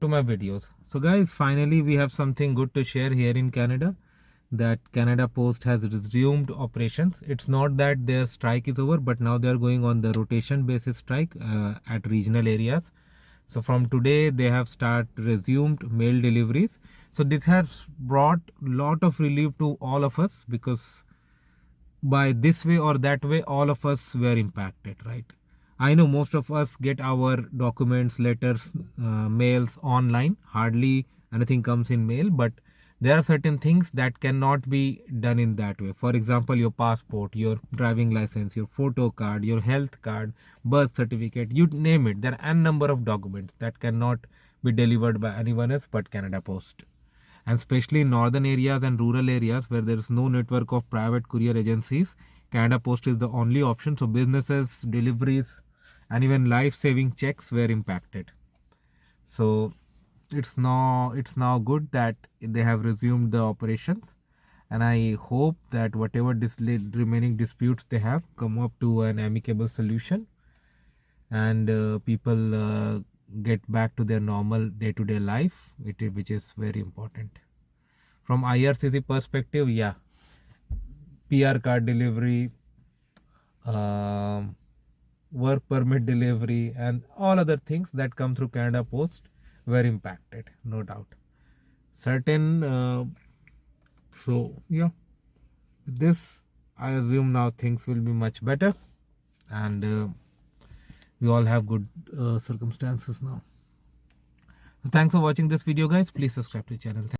to my videos. So guys, finally we have something good to share here in Canada, that Canada Post has resumed operations. It's not that their strike is over, but now they are going on the rotation basis strike at regional areas. So from today they have resumed mail deliveries. So this has brought lot of relief to all of us, because by this way or that way all of us were impacted, right? I know most of us get our documents, letters, mails online. Hardly anything comes in mail, but there are certain things that cannot be done in that way. For example, your passport, your driving license, your photo card, your health card, birth certificate, you name it. There are n number of documents that cannot be delivered by anyone else but Canada Post. And especially in northern areas and rural areas where there is no network of private courier agencies, Canada Post is the only option. So businesses, deliveries, and even life-saving checks were impacted. So it's now good that they have resumed the operations, and I hope that whatever remaining disputes they have come up to an amicable solution, and people get back to their normal day-to-day life, which is very important. From IRCC perspective, yeah, PR card delivery, um, work permit delivery, and all other things that come through Canada Post were impacted, no doubt. Certain, so yeah, this I assume now things will be much better, and we all have good circumstances now. So thanks for watching this video, guys. Please subscribe to the channel. Thank